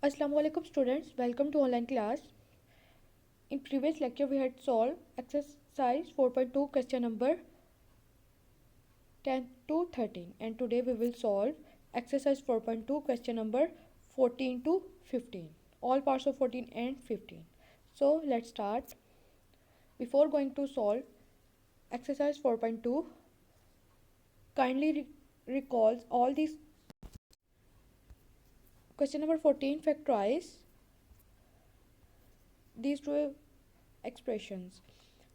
Assalamu alaikum students, welcome to online class. In previous lecture we had solved exercise 4.2 question number 10 to 13 and today we will solve exercise 4.2 question number 14 to 15. All parts of 14 and 15. So let's start. Before going to solve exercise 4.2, kindly recalls all these. Question number 14, factorize these two expressions.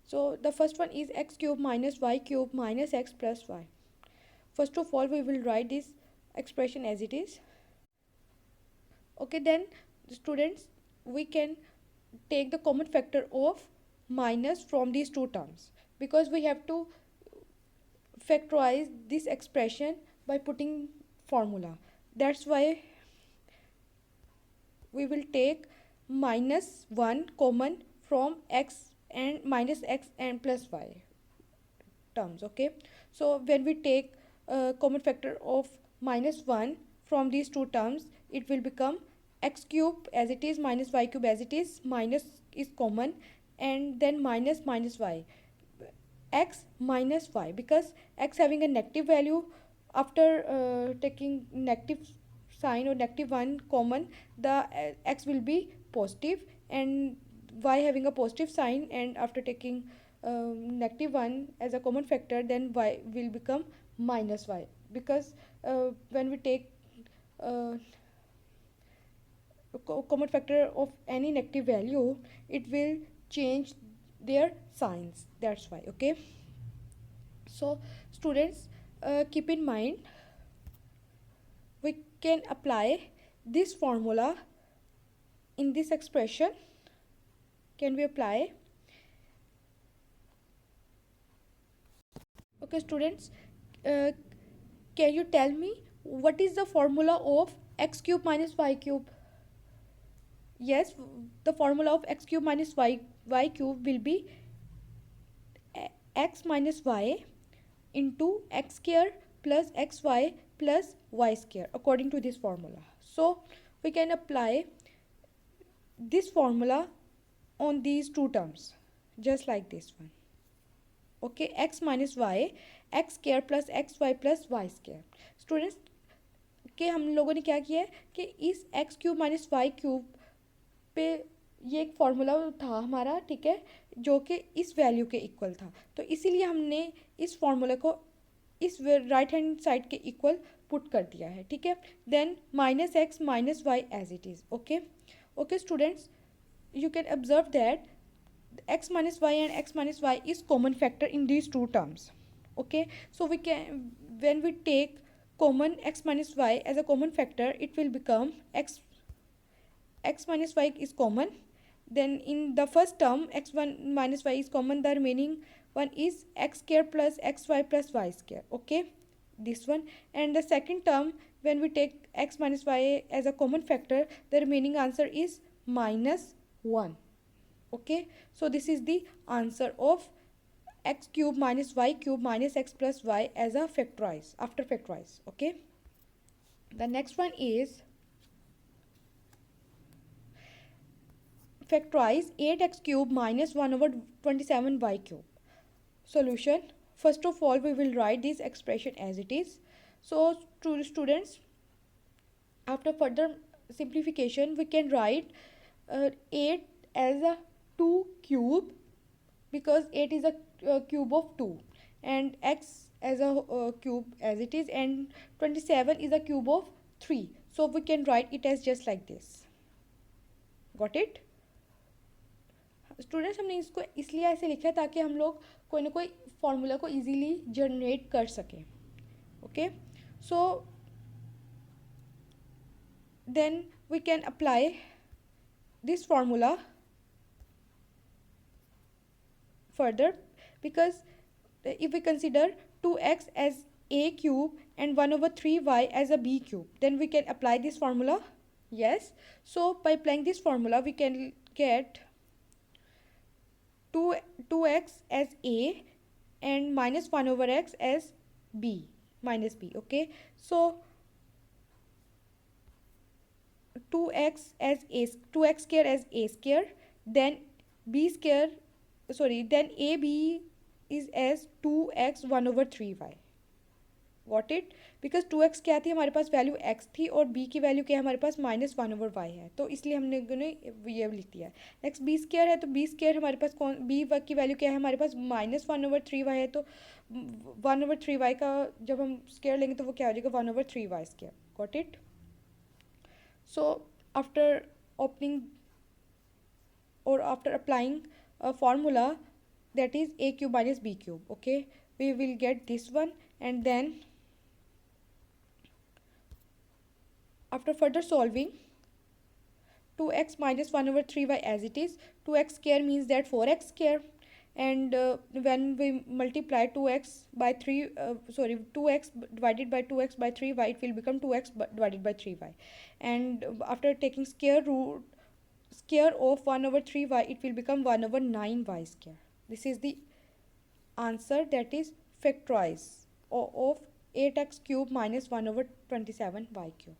So the first one is x cube minus y cube minus x plus y. First of all, we will write this expression as it is. Okay, then students, we can take the common factor of minus from these two terms, because we have to factorize this expression by putting formula. That's why we will take minus 1 common from x and minus x and plus y terms. Okay, so when we take common factor of minus 1 from these two terms, it will become x cube as it is minus y cube as it is, minus is common, and then minus minus y, x minus y, because x having a negative value, after taking negative sign or negative 1 common, the x will be positive, and y having a positive sign, and after taking negative 1 as a common factor, then y will become minus y, because when we take common factor of any negative value, it will change their signs. That's why. Okay, so students, keep in mind, we can apply this formula in this expression. Can we apply? Okay students, can you tell me what is the formula of x cube minus y cube? Yes, the formula of x cube minus y cube will be x minus y into x square plus xy plus y square, according to this formula. So we can apply this formula on these two terms, just like this one. Okay, x minus y, x square plus xy plus y square. Students के हम लोगों ने क्या किया है कि इस x cube minus y cube पे ये एक फॉर्मूला था हमारा, ठीक है, जो कि इस वैल्यू के इक्वल था, तो इसीलिए हमने इस फॉर्मूला को इस राइट हैंड साइड के इक्वल पुट कर दिया है. ठीक है, then minus x minus y as it is. Okay okay students, you can observe that x minus y and x minus y is common factor in these two terms. Okay, so we can, when we take common x minus y as a common factor, it will become x minus y is common, then in the first term x1 minus y is common, the remaining one is x square plus xy plus y square. Okay, this one, and the second term, when we take x minus y as a common factor, the remaining answer is minus 1. Okay, so this is the answer of x cube minus y cube minus x plus y as a factorize, after factorize. Okay, the next one is factorize 8x cube minus 1 over 27y cube. Solution: first of all, we will write this expression as it is. So to students, after further simplification, we can write 8 as a 2 cube, because 8 is a cube of 2, and x as a cube as it is, and 27 is a cube of 3. So we can write it as just like this. Got it? Students, हमने इसको इसलिए ऐसे लिखा है ताकि हम लोग कोई ना कोई फॉर्मूला को इजीली जनरेट कर सकें. Okay, so then we can apply this formula further, because if we consider 2x as a cube and 1 over 3y as a b cube, then we can apply this formula. Yes, so by applying this formula, we can get 2x as a and minus 1 over x as b minus b. Okay, so 2x as a 2x square as a square, then b square, sorry, then ab is as 2x 1 over 3y. What it, because 2x क्या थी हमारे पास value x थी और b की value क्या है हमारे पास -1 over y है, तो इसलिए हमने ये लिख दिया। नेक्स्ट b स्क्वायर है, तो b स्क्वायर हमारे पास कौन, b की वैल्यू क्या है हमारे पास -1 ओवर 3y है, तो 1 ओवर 3y का जब हम स्क्वायर लेंगे तो वो क्या हो जाएगा 1 over 3y square. Got it. So after opening or after applying a formula, that is a cube minus b cube, okay, we will get this one, and then after further solving 2x minus 1 over 3y as it is, 2x square means that 4x square, and when we multiply 2x by 3 2x divided by 2x by 3y, it will become 2x divided by 3y, and after taking square of 1 over 3y, it will become 1 over 9y square. This is the answer, that is factorize of 8x cube minus 1 over 27y cube.